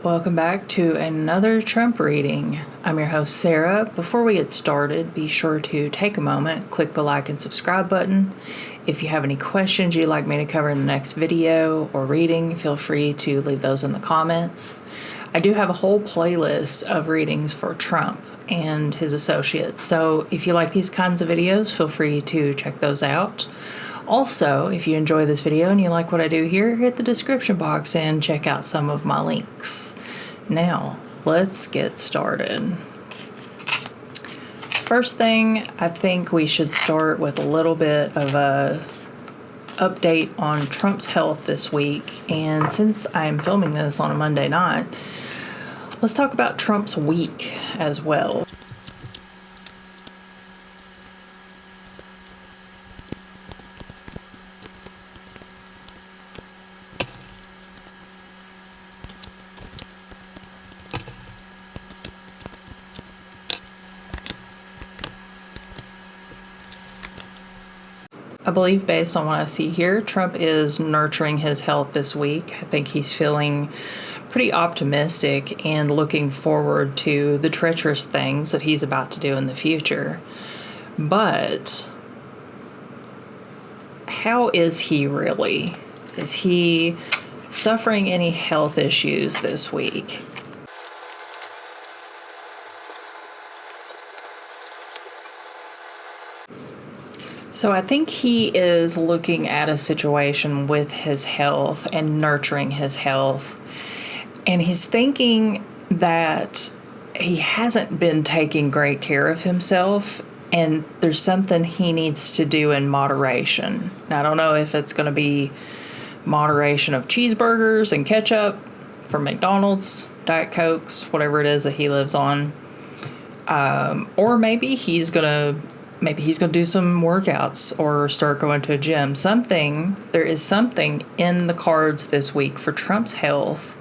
Welcome back to another Trump reading. I'm your host, Sarah. Before we get started, be sure to take a moment, click the like and subscribe button. If you have any questions you'd like me to cover in the next video or reading, feel free to leave those in the comments. I do have a whole playlist of readings for Trump and his associates, so if you like these kinds of videos, feel free to check those out. Also, if you enjoy this video and you like what I do here, hit the description box and check out some of my links. Now, let's get started. First thing, I think we should start with a little bit of a update on Trump's health this week. And since I'm filming this on a Monday night, let's talk about Trump's week as well. I believe based on what I see here, Trump is nurturing his health this week. I think he's feeling pretty optimistic and looking forward to the treacherous things that he's about to do in the future. But how is he really? Is he suffering any health issues this week? So I think he is looking at a situation with his health and nurturing his health. And he's thinking that he hasn't been taking great care of himself and there's something he needs to do in moderation. Now, I don't know if it's going to be moderation of cheeseburgers and ketchup from McDonald's, Diet Cokes, whatever it is that he lives on. Or maybe he's going to do some workouts or start going to a gym. There is something in the cards this week for Trump's health.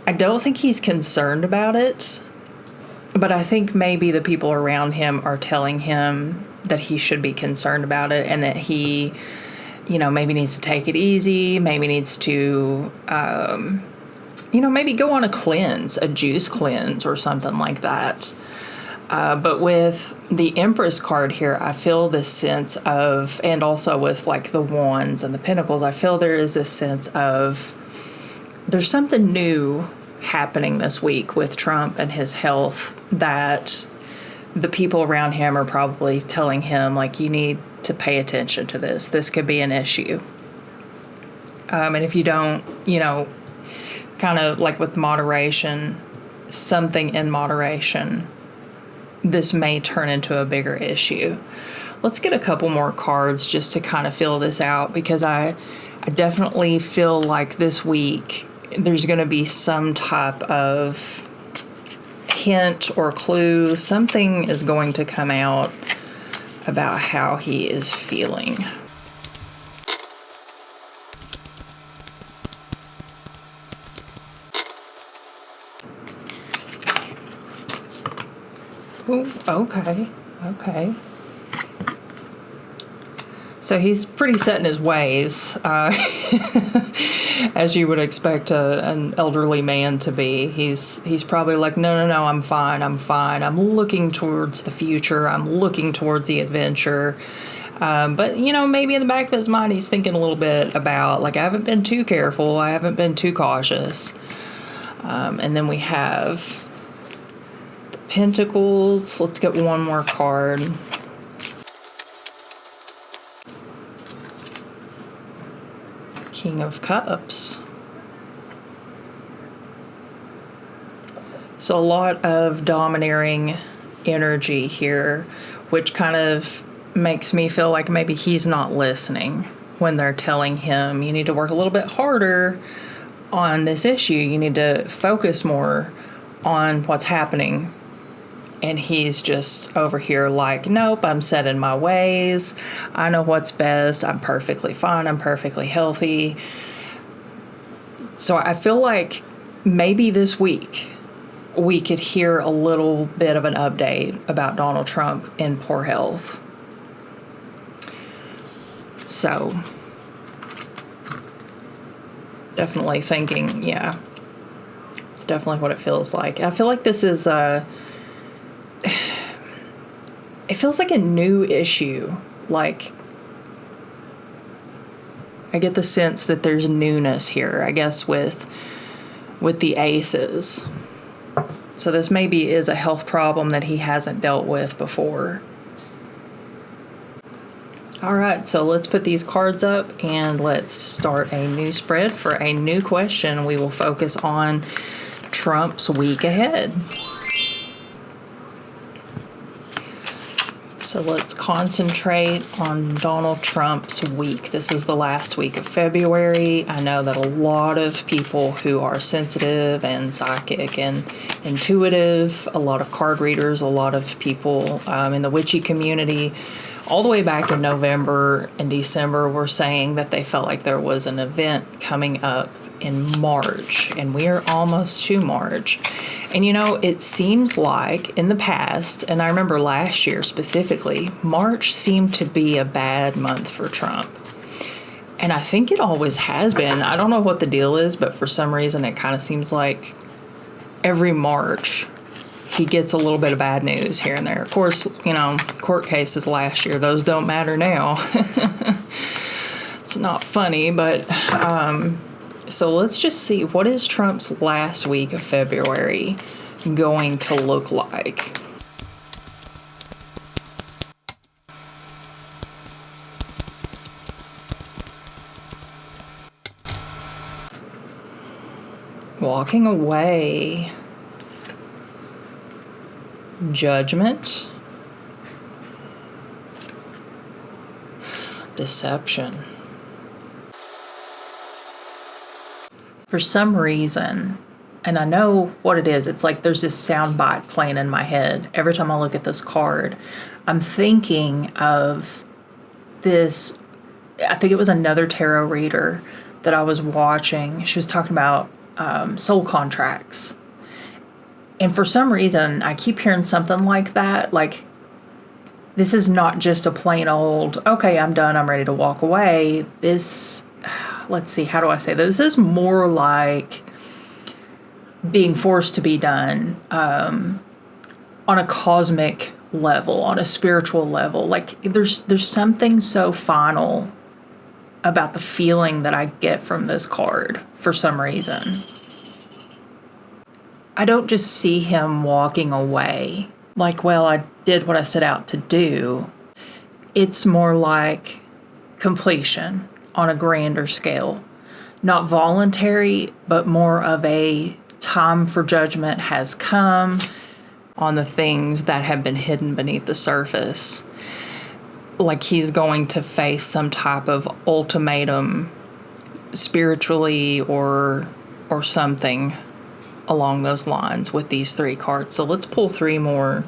I don't think he's concerned about it, but I think maybe the people around him are telling him that he should be concerned about it and that he, maybe needs to take it easy, maybe needs to, maybe go on a juice cleanse or something like that. But with the Empress card here, I feel this sense of, and also with like the Wands and the Pentacles, I feel there is this sense of there's something new happening this week with Trump and his health that the people around him are probably telling him, like, you need to pay attention to this. This could be an issue. And if you don't, kind of like with moderation, something in moderation, this may turn into a bigger issue. Let's get a couple more cards just to kind of fill this out, because I definitely feel like this week there's going to be some type of hint or clue. Something is going to come out about how he is feeling. Ooh, okay. So he's pretty set in his ways, as you would expect an elderly man to be. He's probably like, no, I'm fine. I'm looking towards the future. I'm looking towards the adventure. But, maybe in the back of his mind, he's thinking a little bit about, like, I haven't been too careful. I haven't been too cautious. And then we have the Pentacles. Let's get one more card. King of Cups. So a lot of domineering energy here, which kind of makes me feel like maybe he's not listening when they're telling him, you need to work a little bit harder on this issue. You need to focus more on what's happening. And he's just over here like, nope, I'm set in my ways. I know what's best. I'm perfectly fine. I'm perfectly healthy. So I feel like maybe this week we could hear a little bit of an update about Donald Trump in poor health. So definitely thinking, yeah, It's definitely what it feels like. I feel like this is it feels like a new issue. Like, I get the sense that there's newness here, I guess, with the aces. So this maybe is a health problem that he hasn't dealt with before. All right, so let's put these cards up and let's start a new spread for a new question. We will focus on Trump's week ahead. So let's concentrate on Donald Trump's week. This is the last week of February. I know that a lot of people who are sensitive and psychic and intuitive, a lot of card readers, a lot of people in the witchy community, all the way back in November and December were saying that they felt like there was an event coming up in March, and we are almost to March. And you know, it seems like in the past, and I remember last year specifically, March seemed to be a bad month for Trump. And I think it always has been. I don't know what the deal is, but for some reason it kind of seems like every March he gets a little bit of bad news here and there. Of course, you know, court cases last year, those don't matter now. It's not funny, but so let's just see, what is Trump's last week of February going to look like? Walking away. Judgment. Deception. For some reason, and I know what it is, it's like there's this sound bite playing in my head. Every time I look at this card, I'm thinking of this, I think it was another tarot reader that I was watching. She was talking about soul contracts. And for some reason, I keep hearing something like that. Like, this is not just a plain old, okay, I'm done, I'm ready to walk away. This, let's see, how do I say this? This is more like being forced to be done on a cosmic level, on a spiritual level. Like, there's something so final about the feeling that I get from this card for some reason. I don't just see him walking away like, well, I did what I set out to do. It's more like completion on a grander scale. Not voluntary, but more of a time for judgment has come on the things that have been hidden beneath the surface. Like he's going to face some type of ultimatum spiritually or something along those lines with these three cards. So let's pull three more.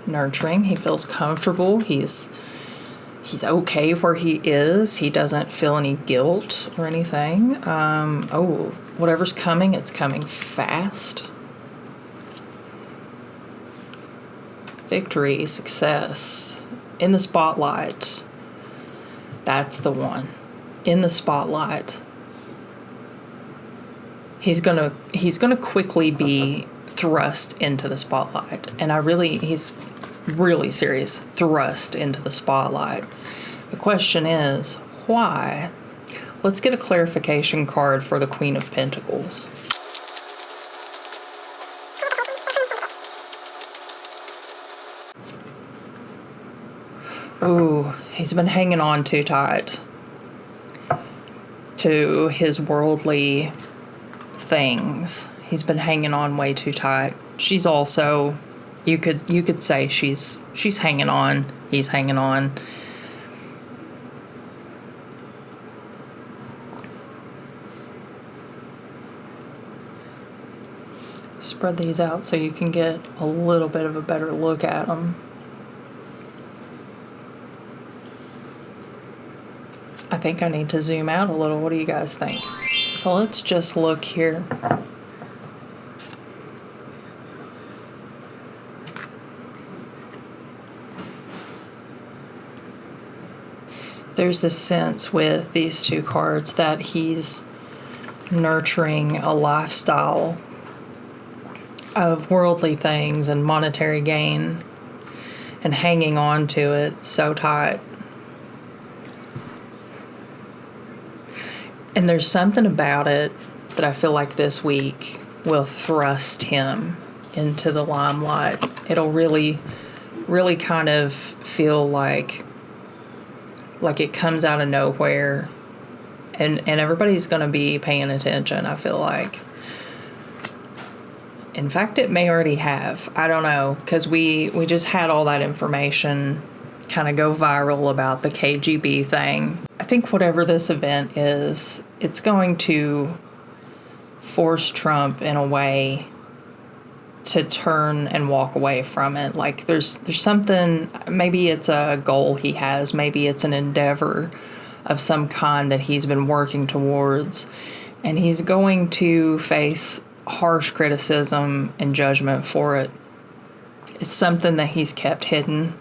Nurturing. He feels comfortable. He's okay where he is. He doesn't feel any guilt or anything. Whatever's coming, it's coming fast. Victory, success. In the spotlight. That's the one. In the spotlight. He's gonna quickly be thrust into the spotlight. And he's really serious. Thrust into the spotlight. The question is, why? Let's get a clarification card for the Queen of Pentacles. Ooh, he's been hanging on too tight to his worldly things. He's been hanging on way too tight. She's also, you could say she's hanging on. He's hanging on. Spread these out so you can get a little bit of a better look at them. I think I need to zoom out a little. What do you guys think? So let's just look here. there's this sense with these two cards that he's nurturing a lifestyle of worldly things and monetary gain and hanging on to it so tight. And there's something about it that I feel like this week will thrust him into the limelight. It'll really, really kind of feel like it comes out of nowhere. And everybody's going to be paying attention, I feel like. In fact, it may already have. I don't know, because we just had all that information kind of go viral about the KGB thing. I think whatever this event is, it's going to force Trump in a way to turn and walk away from it. Like there's something, maybe it's a goal he has, maybe it's an endeavor of some kind that he's been working towards, and he's going to face harsh criticism and judgment for it. It's something that he's kept hidden.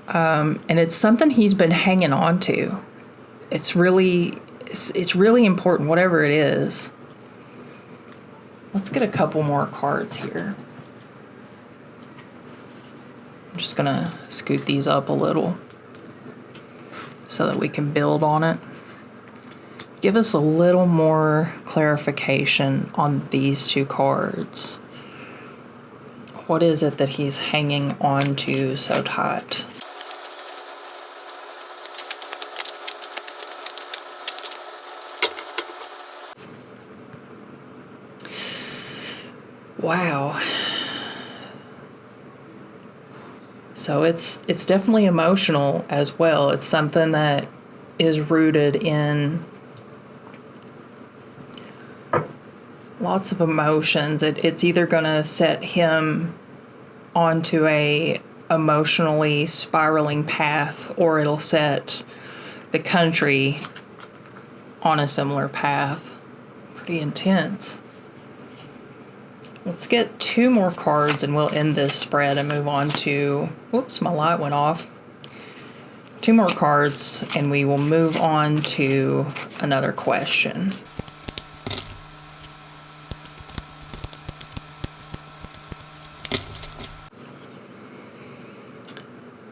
And it's something he's been hanging on to. It's really important, whatever it is. Let's get a couple more cards here. I'm just going to scoot these up a little so that we can build on it. Give us a little more clarification on these two cards. What is it that he's hanging on to so tight? Wow. So it's definitely emotional as well. It's something that is rooted in lots of emotions. It's either going to set him onto a emotionally spiraling path, or it'll set the country on a similar path. Pretty intense. Let's get two more cards and we'll end this spread and move on to... Whoops, my light went off. Two more cards and we will move on to another question.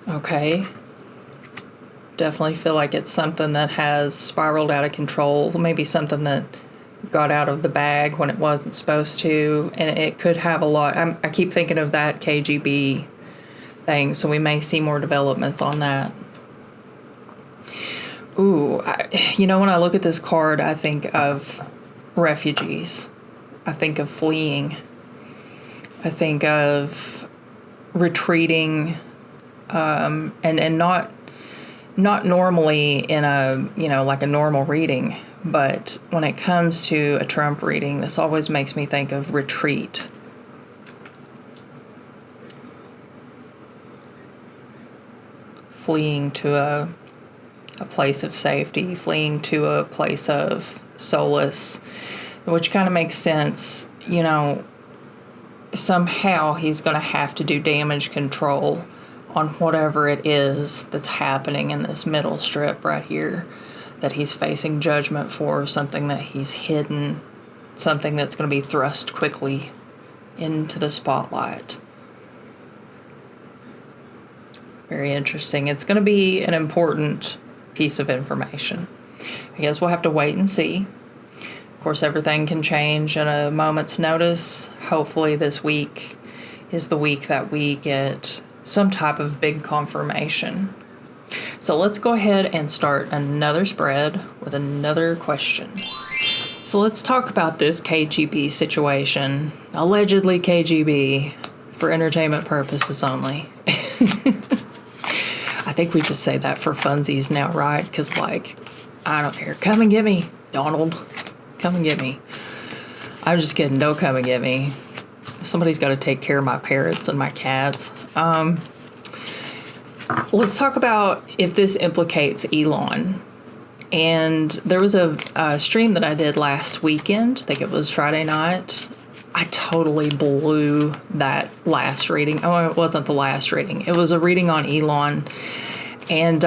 Okay. Definitely feel like it's something that has spiraled out of control. Maybe something that got out of the bag when it wasn't supposed to, and it could have a lot. I keep thinking of that KGB thing, so we may see more developments on that. Ooh, when I look at this card, I think of refugees. I think of fleeing. I think of retreating, and not normally in a, like a normal reading. But when it comes to a Trump reading, this always makes me think of retreat. Fleeing to a place of safety, fleeing to a place of solace, which kind of makes sense. Somehow he's going to have to do damage control on whatever it is that's happening in this middle strip right here, that he's facing judgment for, something that he's hidden, something that's going to be thrust quickly into the spotlight. Very interesting. It's going to be an important piece of information. I guess we'll have to wait and see. Of course, everything can change at a moment's notice. Hopefully this week is the week that we get some type of big confirmation. So let's go ahead and start another spread with another question. So let's talk about this KGB situation. Allegedly KGB, for entertainment purposes only. I think we just say that for funsies now, right? Because, I don't care. Come and get me, Donald. Come and get me. I'm just kidding. Don't come and get me. Somebody's got to take care of my parrots and my cats. Let's talk about if this implicates Elon. And there was a stream that I did last weekend. I think it was Friday night. I totally blew that last reading. Oh, it wasn't the last reading. It was a reading on Elon. And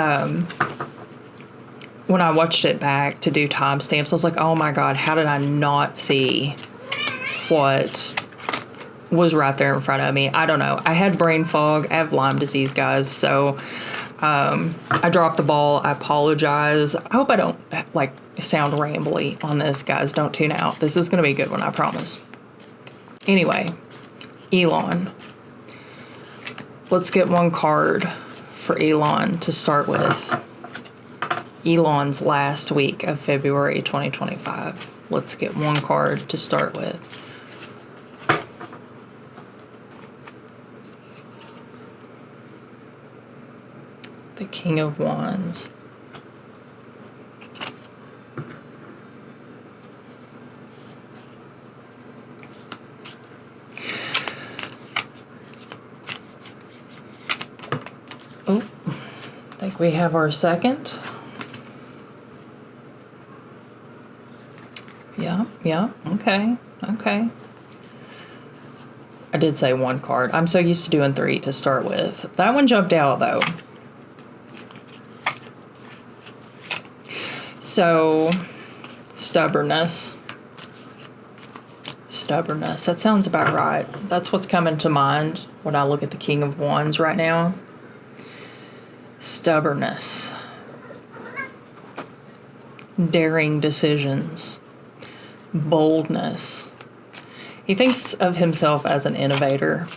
when I watched it back to do timestamps, I was like, oh my God, how did I not see what was right there in front of me? I don't know. I had brain fog. I have Lyme disease, guys. So I dropped the ball. I apologize. I hope I don't sound rambly on this, guys. Don't tune out. This is going to be a good one, I promise. Anyway, Elon. Let's get one card for Elon to start with. Elon's last week of February 2025. Let's get one card to start with. The King of Wands. Oh, I think we have our second. Yeah, okay. I did say one card. I'm so used to doing 3 to start with. That one jumped out, though. So, stubbornness. That sounds about right. That's what's coming to mind when I look at the King of Wands right now. Stubbornness. Daring decisions. Boldness. He thinks of himself as an innovator.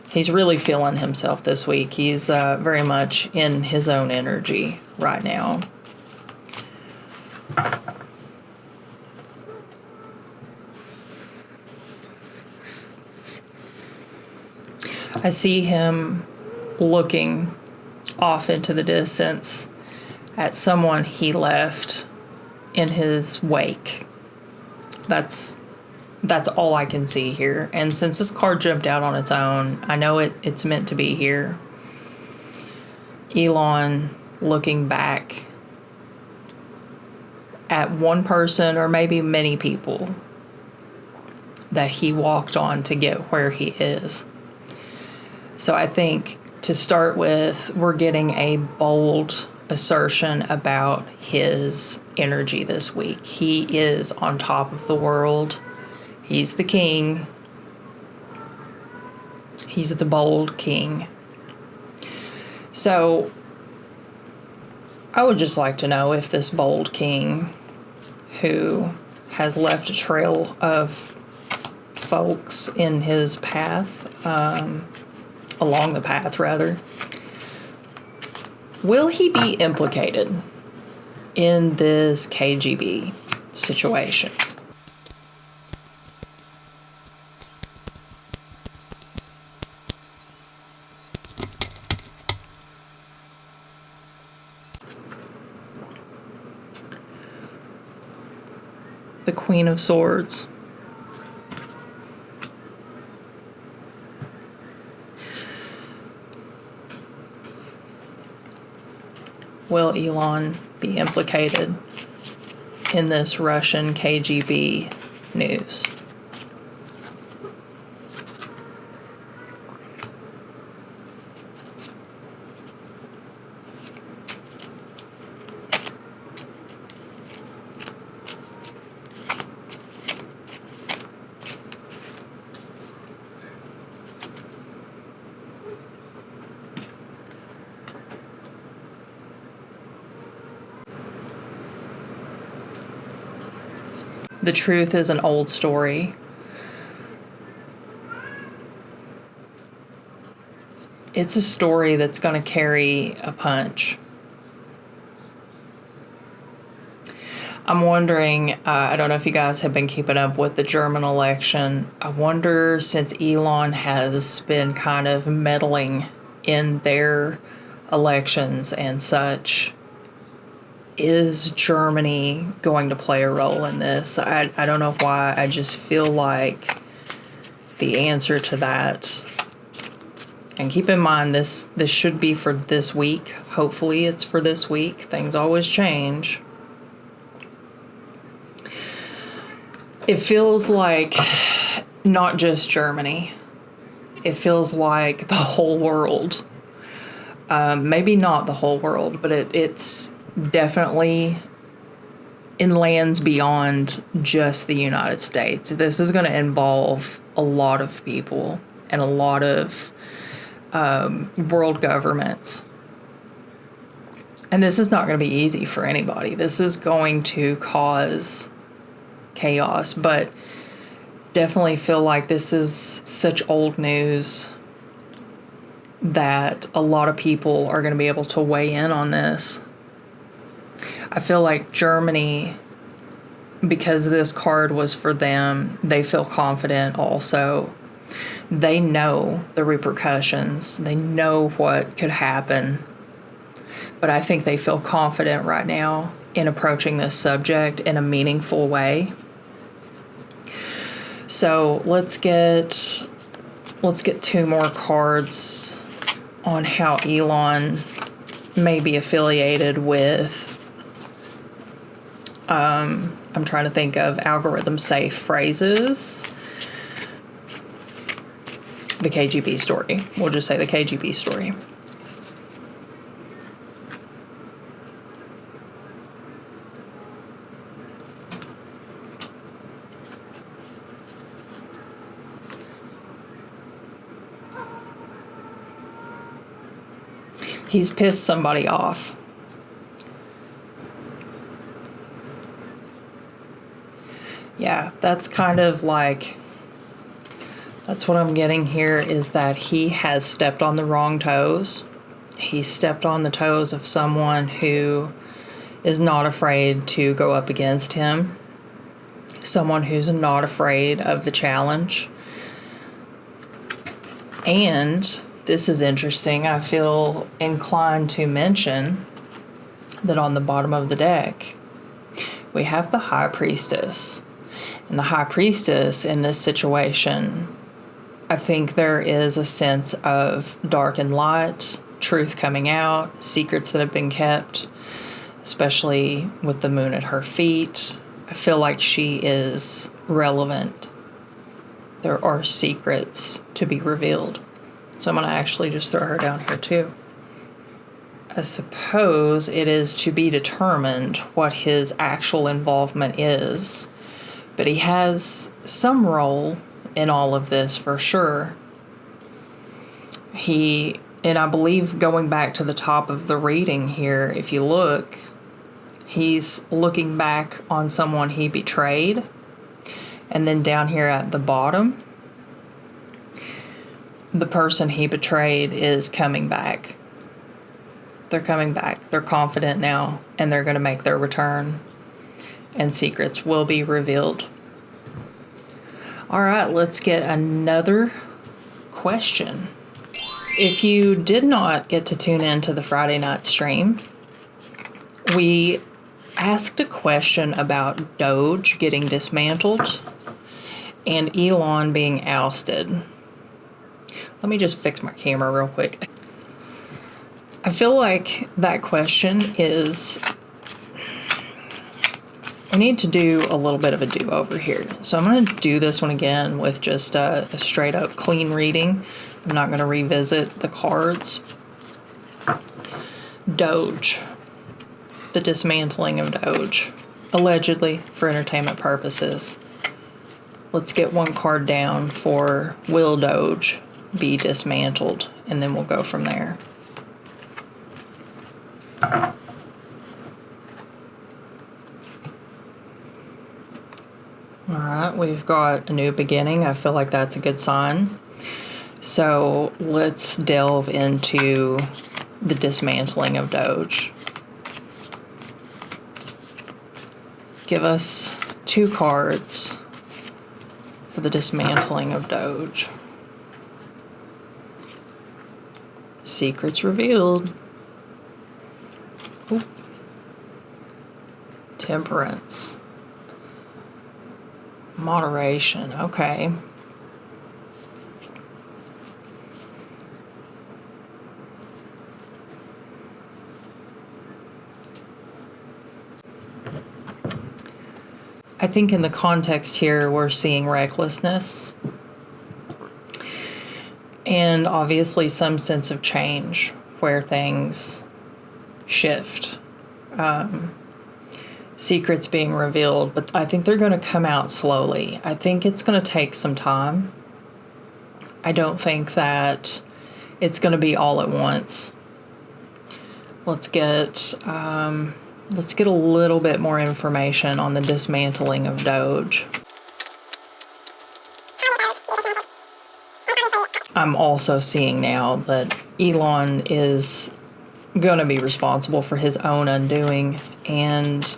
He's really feeling himself this week. He's very much in his own energy right now. I see him looking off into the distance at someone he left in his wake. That's all I can see here. And since this card jumped out on its own, I know it's meant to be here. Elon looking back at one person or maybe many people that he walked on to get where he is. So I think to start with, we're getting a bold assertion about his energy this week. He is on top of the world. He's the king. He's the bold king. So I would just like to know if this bold king who has left a trail of folks in his path, along the path rather, will he be implicated in this KGB situation? The Queen of Swords. Will Elon be implicated in this Russian KGB news? The truth is an old story. It's a story that's going to carry a punch. I'm wondering, I don't know if you guys have been keeping up with the German election. I wonder, since Elon has been kind of meddling in their elections and such, is Germany going to play a role in this? I don't know why. I just feel like the answer to that. And keep in mind, this should be for this week. Hopefully it's for this week. Things always change. It feels like not just Germany. It feels like the whole world. Maybe not the whole world, but it's definitely in lands beyond just the United States. This is going to involve a lot of people and a lot of world governments. And this is not going to be easy for anybody. This is going to cause chaos, but definitely feel like this is such old news that a lot of people are going to be able to weigh in on this. I feel like Germany, because this card was for them, they feel confident also. They know the repercussions. They know what could happen. But I think they feel confident right now in approaching this subject in a meaningful way. So let's get 2 more cards on how Elon may be affiliated with, I'm trying to think of algorithm safe phrases. The KGB story. We'll just say the KGB story. He's pissed somebody off. Yeah, that's kind of like, that's what I'm getting here, is that he has stepped on the wrong toes. He stepped on the toes of someone who is not afraid to go up against him. Someone who's not afraid of the challenge. And this is interesting. I feel inclined to mention that on the bottom of the deck, we have the High Priestess. And the High Priestess in this situation, I think there is a sense of dark and light, truth coming out, secrets that have been kept, especially with the moon at her feet. I feel like she is relevant. There are secrets to be revealed. So I'm going to actually just throw her down here too. I suppose it is to be determined what his actual involvement is. But he has some role in all of this for sure. And I believe going back to the top of the reading here, if you look, he's looking back on someone he betrayed. And then down here at the bottom, the person he betrayed is coming back. They're coming back. They're confident now, and they're going to make their return. And secrets will be revealed. All right, let's get another question. If you did not get to tune in to the Friday night stream, we asked a question about Doge getting dismantled and Elon being ousted. Let me just fix my camera real quick. I feel like that question is, we need to do a little bit of a do-over here. So I'm going to do this one again with just a straight up clean reading. I'm not going to revisit the cards. Doge. The dismantling of Doge. Allegedly for entertainment purposes. Let's get one card down for will Doge be dismantled, and then we'll go from there. All right, we've got a new beginning. I feel like that's a good sign. So let's delve into the dismantling of Doge. Give us 2 cards for the dismantling of Doge. Secrets revealed. Ooh. Temperance. Moderation. Okay. I think in the context here, we're seeing recklessness and obviously some sense of change where things shift. secrets being revealed, but I think they're going to come out slowly. I think it's going to take some time. I don't think that it's going to be all at once. Let's get a little bit more information on the dismantling of Doge. I'm also seeing now that Elon is going to be responsible for his own undoing, and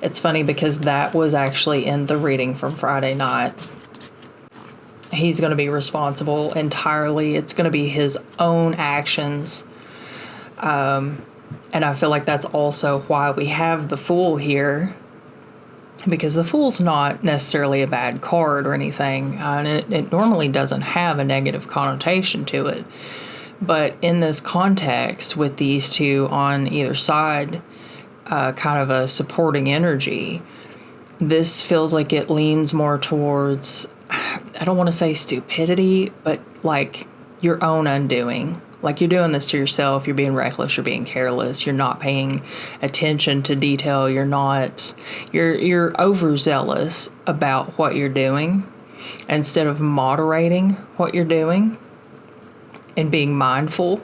it's funny because that was actually in the reading from Friday night. He's going to be responsible entirely. It's going to be his own actions. And I feel like that's also why we have the Fool here, because the Fool's not necessarily a bad card or anything, and it normally doesn't have a negative connotation to it. But in this context, with these two on either side, kind of a supporting energy, this feels like it leans more towards, I don't want to say stupidity, but like your own undoing. Like you're doing this to yourself, you're being reckless, you're being careless, you're not paying attention to detail, you're overzealous about what you're doing instead of moderating what you're doing and being mindful.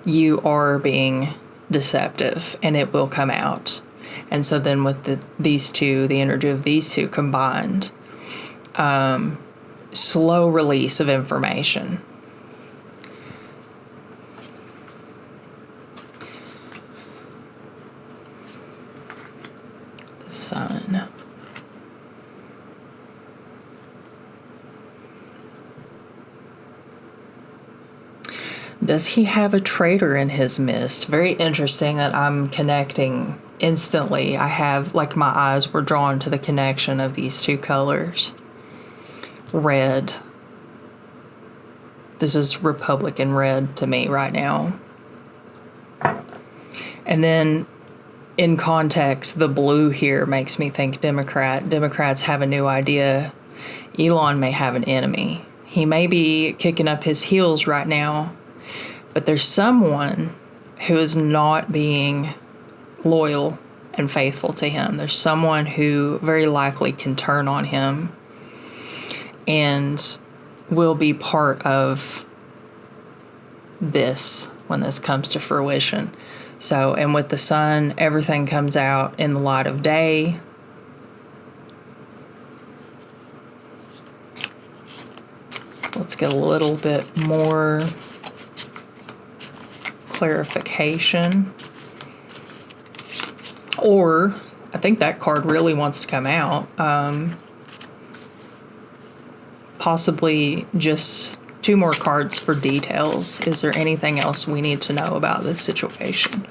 You are being deceptive, and it will come out. And so then with these two, the energy of these two combined, slow release of information. The Sun. Does he have a traitor in his midst? Very interesting that I'm connecting instantly. I have, like, my eyes were drawn to the connection of these two colors. Red. This is Republican red to me right now. And then in context, the blue here makes me think Democrat. Democrats have a new idea. Elon may have an enemy. He may be kicking up his heels right now, but there's someone who is not being loyal and faithful to him. There's someone who very likely can turn on him and will be part of this when this comes to fruition. So, and with the Sun, everything comes out in the light of day. Let's get a little bit more clarification. Or, I think that card really wants to come out. Possibly just 2 more cards for details. Is there anything else we need to know about this situation?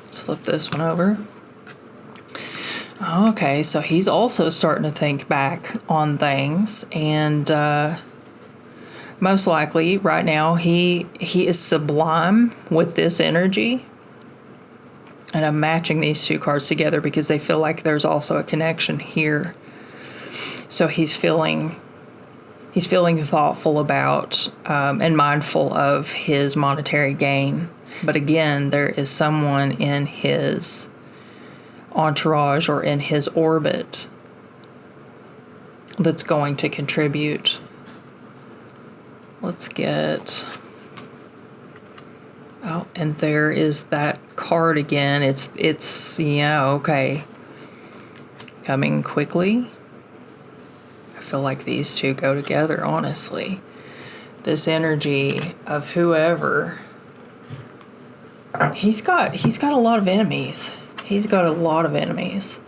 Let's flip this one over. Okay, so he's also starting to think back on things, and most likely right now he is sublime with this energy. And I'm matching these 2 cards together because they feel like there's also a connection here. So he's feeling thoughtful about and mindful of his monetary gain. But again, there is someone in his entourage or in his orbit that's going to contribute. Let's get... Oh, and there is that card again. It's yeah, okay. Coming quickly. I feel like these two go together, honestly. This energy of whoever. He's got a lot of enemies. He's got a lot of enemies.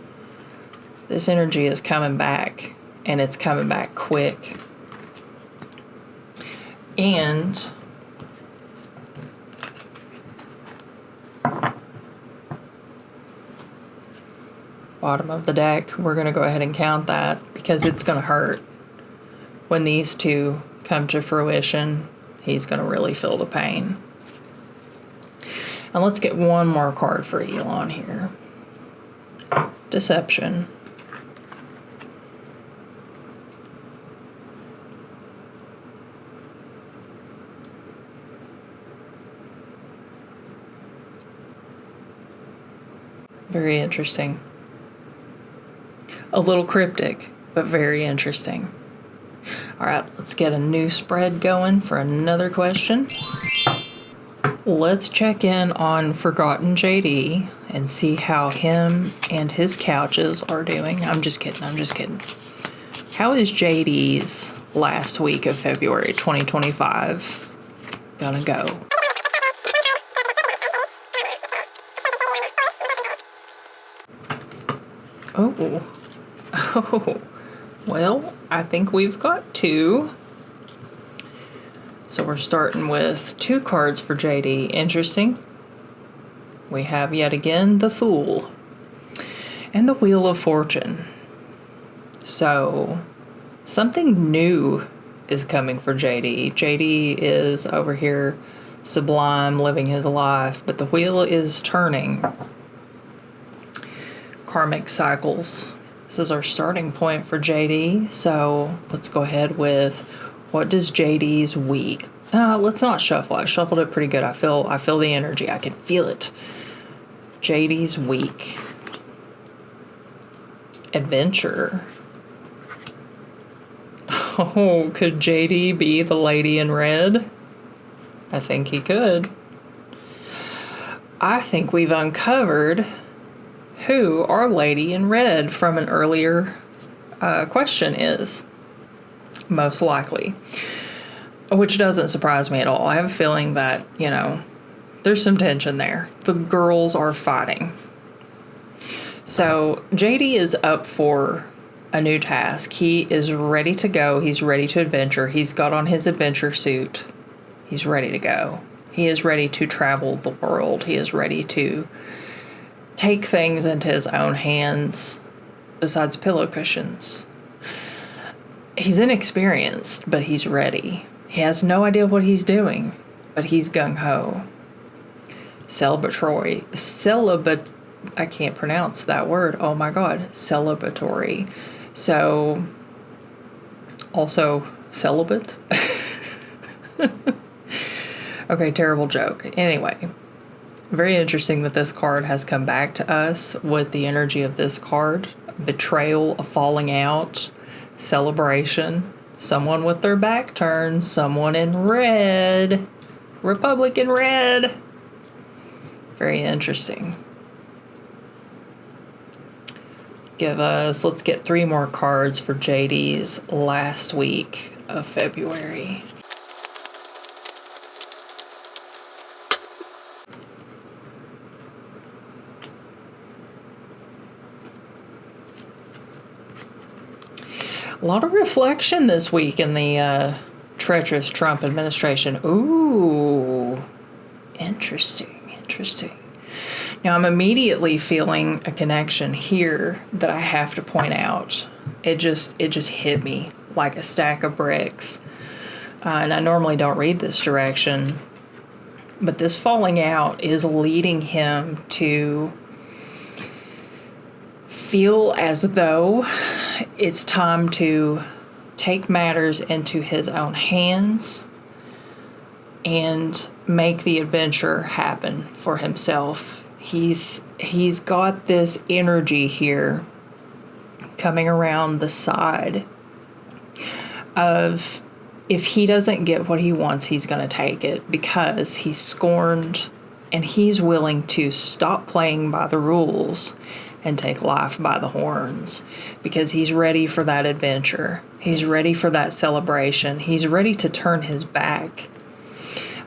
This energy is coming back, and it's coming back quick. And bottom of the deck, we're going to go ahead and count that because it's going to hurt. When these two come to fruition, he's going to really feel the pain. And let's get one more card for Elon here. Deception. Very interesting. A little cryptic, but very interesting. All right, let's get a new spread going for another question. Let's check in on Forgotten JD and see how him and his couches are doing. I'm just kidding. How is JD's last week of February 2025 gonna go? Oh, well, I think we've got two. So we're starting with 2 cards for JD. Interesting. We have yet again the Fool and the Wheel of Fortune. So something new is coming for JD. JD is over here sublime, living his life, but the wheel is turning. Karmic cycles. This is our starting point for JD. So let's go ahead with what does JD's week. Let's not shuffle. I shuffled it pretty good. I feel the energy. I can feel it. JD's week. Adventure. Oh, could JD be the lady in red? I think he could. I think we've uncovered who our lady in red from an earlier question is. Most likely. Which doesn't surprise me at all. I have a feeling that, there's some tension there. The girls are fighting. So JD is up for a new task. He is ready to go. He's ready to adventure. He's got on his adventure suit. He's ready to go. He is ready to travel the world. He is ready to take things into his own hands besides pillow cushions. He's inexperienced, but he's ready. He has no idea what he's doing, but he's gung-ho. Celibate, I can't pronounce that word. Oh my God. Celebratory. So, also celibate. Okay, terrible joke. Anyway, very interesting that this card has come back to us with the energy of this card. Betrayal, a falling out, celebration, someone with their back turned, someone in red, Republican red. Very interesting. Let's get 3 more cards for JD's last week of February. A lot of reflection this week in the treacherous Trump administration. Ooh, interesting. Now I'm immediately feeling a connection here that I have to point out. It just hit me like a stack of bricks. And I normally don't read this direction, but this falling out is leading him to feel as though it's time to take matters into his own hands and make the adventure happen for himself. He's got this energy here coming around the side of if he doesn't get what he wants, he's going to take it because he's scorned and he's willing to stop playing by the rules and take life by the horns because he's ready for that adventure. He's ready for that celebration. He's ready to turn his back.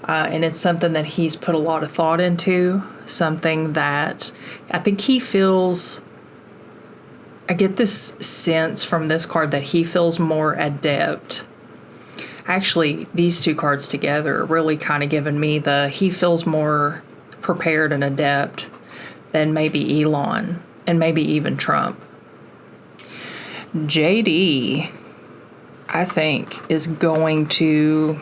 And it's something that he's put a lot of thought into, something that I think he feels, I get this sense from this card that he feels more adept. Actually, these 2 cards together are really kind of giving me he feels more prepared and adept than maybe Elon and maybe even Trump. JD, I think, is going to,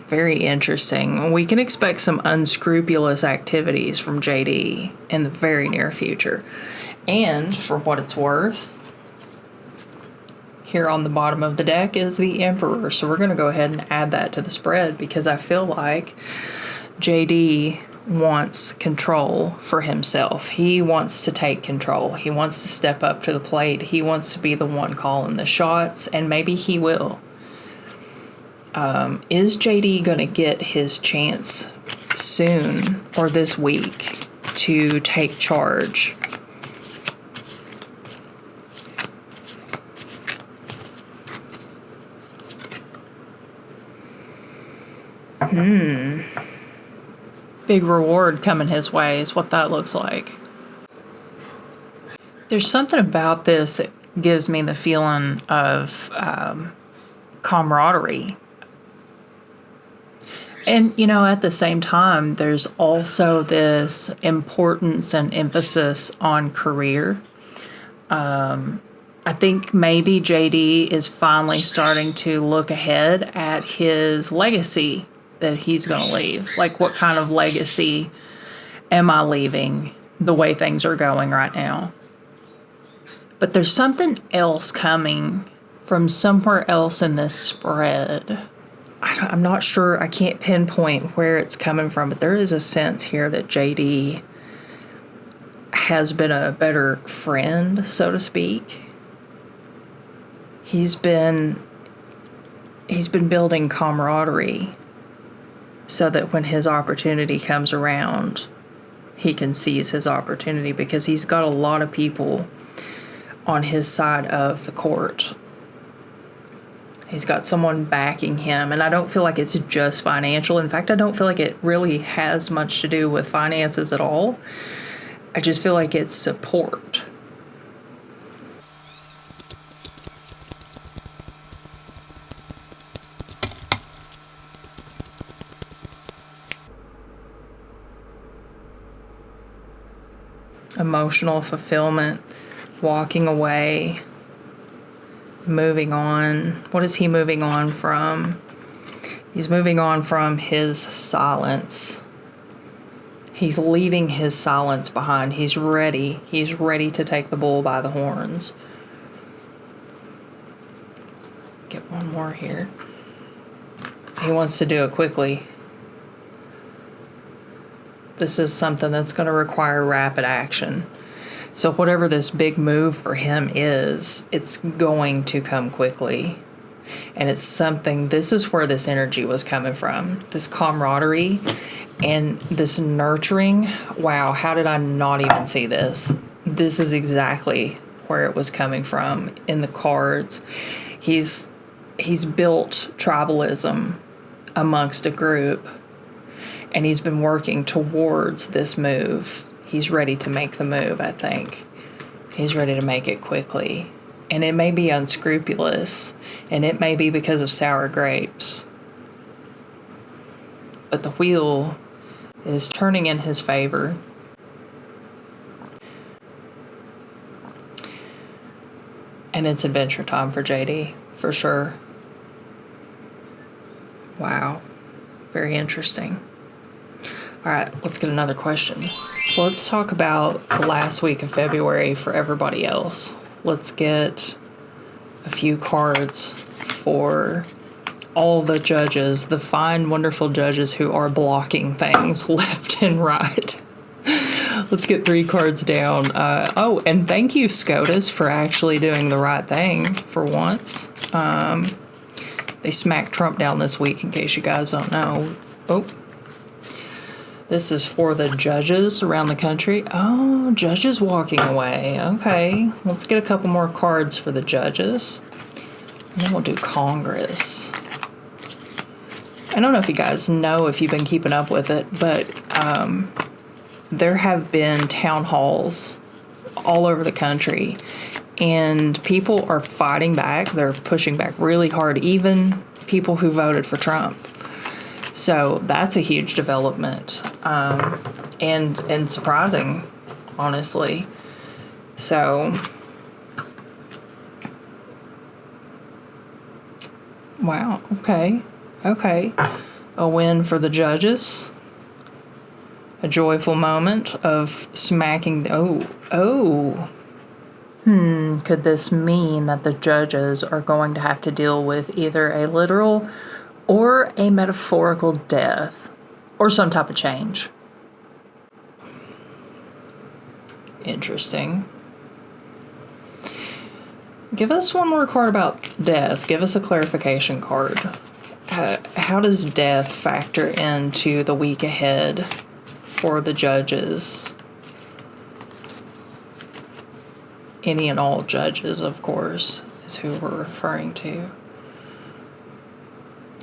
very interesting. We can expect some unscrupulous activities from JD in the very near future. And for what it's worth, here on the bottom of the deck is the Emperor. So we're going to go ahead and add that to the spread because I feel like JD wants control for himself. He wants to take control. He wants to step up to the plate. He wants to be the one calling the shots, and maybe he will. Is JD going to get his chance soon or this week to take charge? Big reward coming his way is what that looks like. There's something about this that gives me the feeling of camaraderie. And, you know, at the same time, there's also this importance and emphasis on career. I think maybe JD is finally starting to look ahead at his legacy that he's going to leave. Like, what kind of legacy am I leaving the way things are going right now? But there's something else coming from somewhere else in this spread. I'm not sure. I can't pinpoint where it's coming from, but there is a sense here that JD has been a better friend, so to speak. He's been building camaraderie so that when his opportunity comes around, he can seize his opportunity, because he's got a lot of people on his side of the court. He's got someone backing him, and I don't feel like it's just financial. In fact, I don't feel like it really has much to do with finances at all. I just feel like it's support. Emotional fulfillment, walking away, moving on. What is he moving on from? He's moving on from his silence. He's leaving his silence behind. He's ready. He's ready to take the bull by the horns. Get one more here. He wants to do it quickly. This is something that's going to require rapid action. So whatever this big move for him is, it's going to come quickly. And it's something, this is where this energy was coming from. This camaraderie and this nurturing. Wow, how did I not even see this? This is exactly where it was coming from in the cards. He's built tribalism amongst a group, and he's been working towards this move. He's ready to make the move, I think. He's ready to make it quickly. And it may be unscrupulous, and it may be because of sour grapes. But the wheel is turning in his favor. And it's adventure time for JD, for sure. Wow. Very interesting. All right, let's get another question. So let's talk about the last week of February for everybody else. Let's get a few cards for all the judges, the fine, wonderful judges who are blocking things left and right. Let's get 3 cards down. And thank you, SCOTUS, for actually doing the right thing for once. They smacked Trump down this week, in case you guys don't know. Oh. This is for the judges around the country. Oh, judges walking away. Okay, let's get a couple more cards for the judges. And then we'll do Congress. I don't know if you guys know, if you've been keeping up with it, but there have been town halls all over the country. And people are fighting back. They're pushing back really hard, even people who voted for Trump. So that's a huge development, and surprising, honestly. So, wow, okay. A win for the judges. A joyful moment of smacking. Could this mean that the judges are going to have to deal with either a literal or a metaphorical death, or some type of change? Interesting. Give us one more card about death. Give us a clarification card. How does death factor into the week ahead for the judges? Any and all judges, of course, is who we're referring to.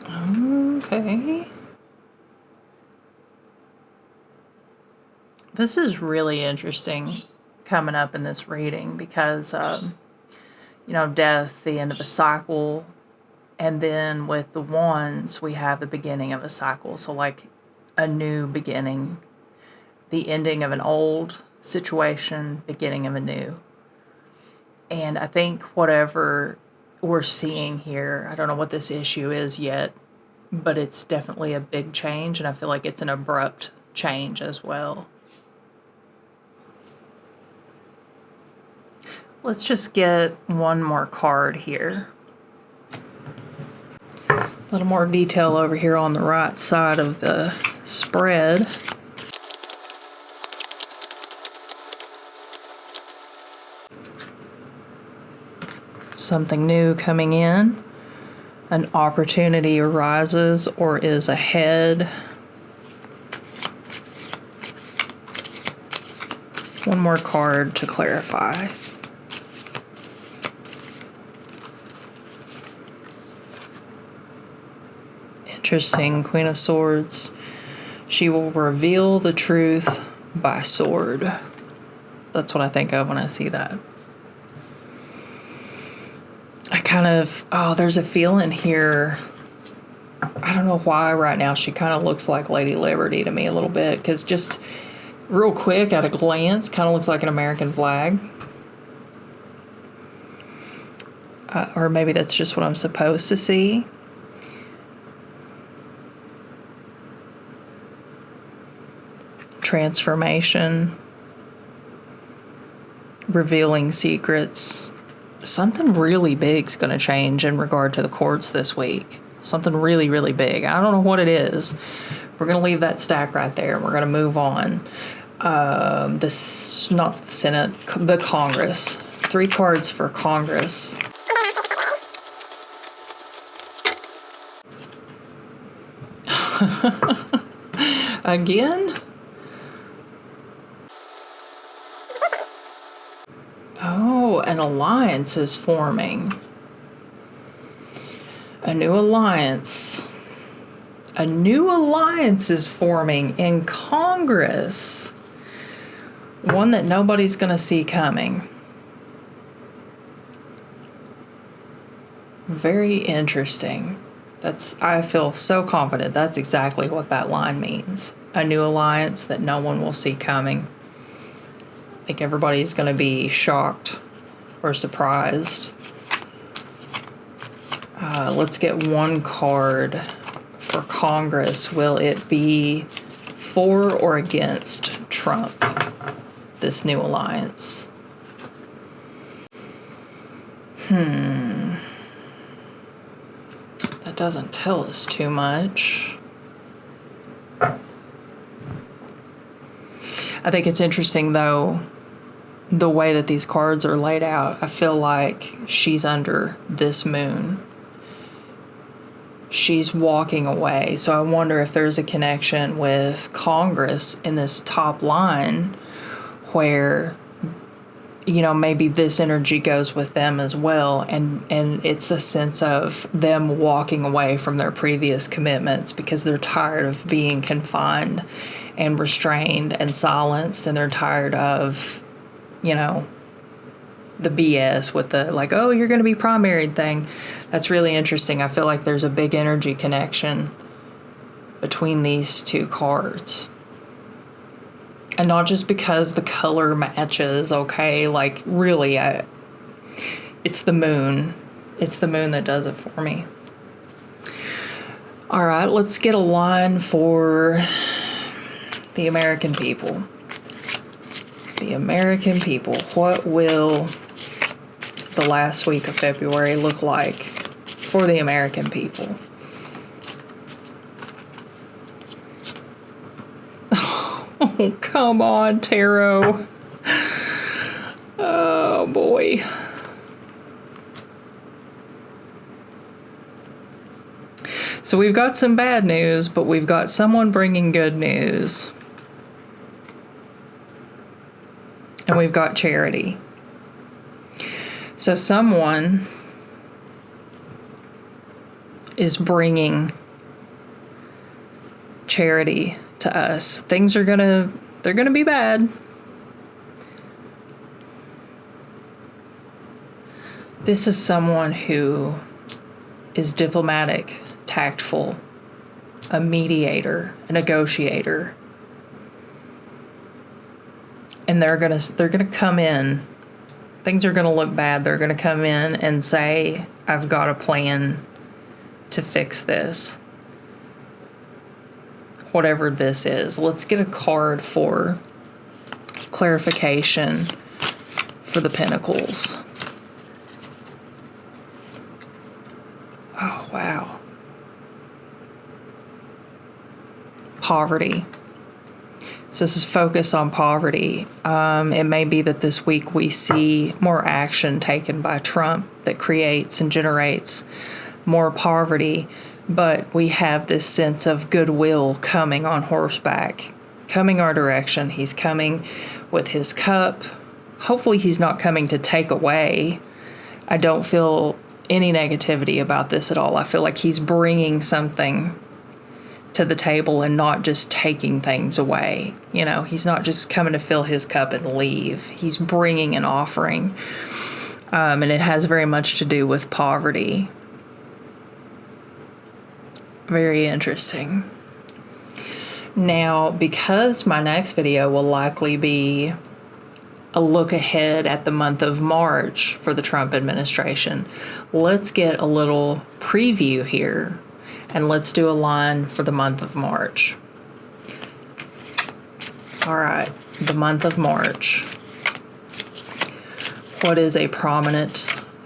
Okay. This is really interesting coming up in this reading because, death, the end of a cycle, and then with the wands, we have the beginning of a cycle. So like a new beginning, the ending of an old situation, beginning of a new. And I think whatever we're seeing here, I don't know what this issue is yet, but it's definitely a big change, and I feel like it's an abrupt change as well. Let's just get one more card here. A little more detail over here on the right side of the spread. Something new coming in. An opportunity arises or is ahead. One more card to clarify. Interesting. Queen of Swords. She will reveal the truth by sword. That's what I think of when I see that. There's a feeling here. I don't know why right now she kind of looks like Lady Liberty to me a little bit, because just real quick at a glance, kind of looks like an American flag. Or maybe that's just what I'm supposed to see. Transformation. Revealing secrets. Something really big's going to change in regard to the courts this week. Something really, really big. I don't know what it is. We're going to leave that stack right there. We're going to move on. Not the Senate, the Congress. 3 cards for Congress. Again? Oh, an alliance is forming. A new alliance. A new alliance is forming in Congress. One that nobody's going to see coming. Very interesting. I feel so confident that's exactly what that line means. A new alliance that no one will see coming. I think everybody's going to be shocked or surprised. Let's get one card for Congress. Will it be for or against Trump, this new alliance? That doesn't tell us too much. I think it's interesting, though, the way that these cards are laid out. I feel like she's under this moon. She's walking away. So I wonder if there's a connection with Congress in this top line where, maybe this energy goes with them as well. And it's a sense of them walking away from their previous commitments because they're tired of being confined and restrained and silenced. And they're tired of, the BS with the you're going to be primaried thing. That's really interesting. I feel like there's a big energy connection between these 2 cards. And not just because the color matches, okay? Really, it's the moon. It's the moon that does it for me. All right, let's get a line for the American people. The American people. What will the last week of February look like for the American people? Oh, come on, tarot. Oh boy. So we've got some bad news, but we've got someone bringing good news. And we've got charity. So someone is bringing charity to us. Things are they're gonna be bad. This is someone who is diplomatic, tactful, a mediator, a negotiator. And they're gonna come in. Things are gonna look bad. They're gonna come in and say, I've got a plan to fix this. Whatever this is. Let's get a card for clarification for the Pentacles. Oh, wow. Poverty. So this is focus on poverty. It may be that this week we see more action taken by Trump that creates and generates more poverty, but we have this sense of goodwill coming on horseback, coming our direction. He's coming with his cup. Hopefully he's not coming to take away. I don't feel any negativity about this at all. I feel like he's bringing something to the table and not just taking things away. You know, he's not just coming to fill his cup and leave. He's bringing an offering. And it has very much to do with poverty. Very interesting. Now, because my next video will likely be a look ahead at the month of March for the Trump administration, let's get a little preview here and let's do a line for the month of March. All right, the month of March. What is a prominent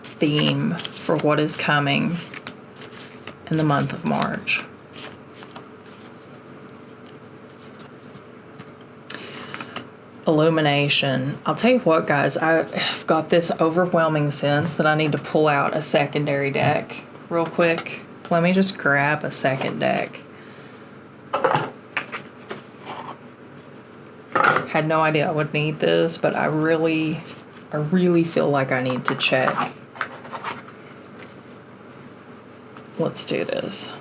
theme for what is coming in the month of March? Illumination. I'll tell you what, guys, I've got this overwhelming sense that I need to pull out a secondary deck real quick. Let me just grab a second deck. Had no idea I would need this, but I really feel like I need to check. Let's do this.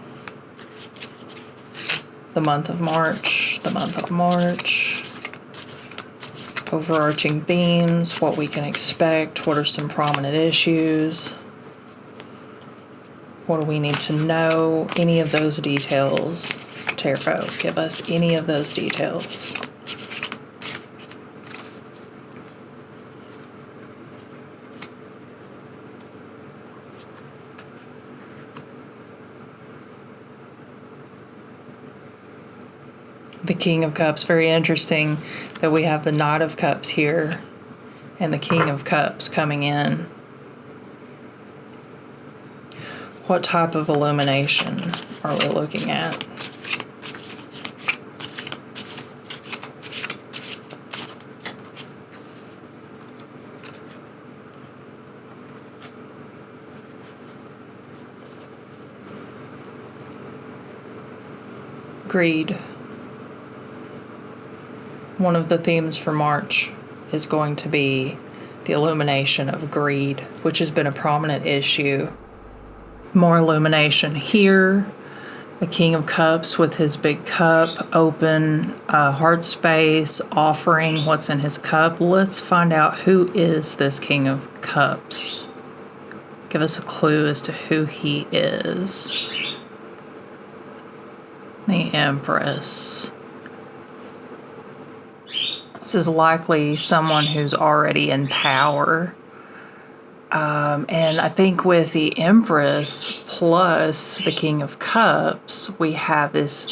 The month of March, overarching themes, what we can expect, what are some prominent issues, what do we need to know, any of those details. Tarot, give us any of those details. The King of Cups, very interesting that we have the Knight of Cups here and the King of Cups coming in. What type of illumination are we looking at? Greed. One of the themes for March is going to be the illumination of greed, which has been a prominent issue. More illumination here. The King of Cups with his big cup, open heart space, offering what's in his cup. Let's find out who is this King of Cups. Give us a clue as to who he is. The Empress. This is likely someone who's already in power. And I think with the Empress plus the King of Cups, we have this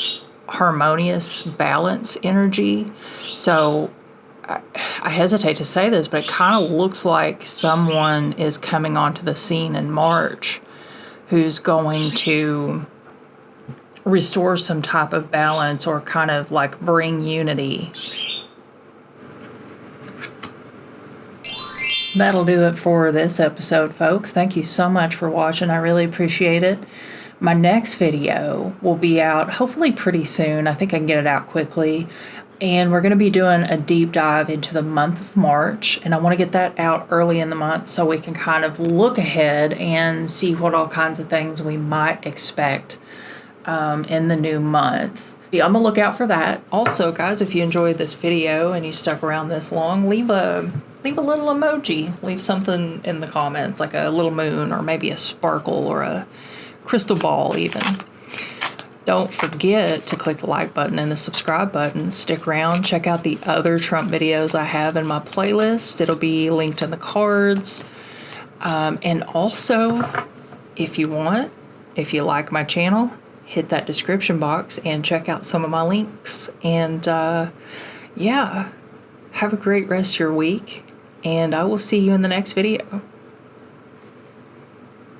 harmonious balance energy. So I hesitate to say this, but it kind of looks like someone is coming onto the scene in March who's going to restore some type of balance or kind of like bring unity. That'll do it for this episode, folks. Thank you so much for watching. I really appreciate it. My next video will be out hopefully pretty soon. I think I can get it out quickly. And we're going to be doing a deep dive into the month of March. And I want to get that out early in the month so we can kind of look ahead and see what all kinds of things we might expect in the new month. Be on the lookout for that. Also, guys, if you enjoyed this video and you stuck around this long, leave a little emoji. Leave something in the comments, like a little moon or maybe a sparkle or a crystal ball even. Don't forget to click the like button and the subscribe button. Stick around, check out the other Trump videos I have in my playlist. It'll be linked in the cards. And also, if you like my channel, hit that description box and check out some of my links. And yeah, have a great rest of your week. And I will see you in the next video.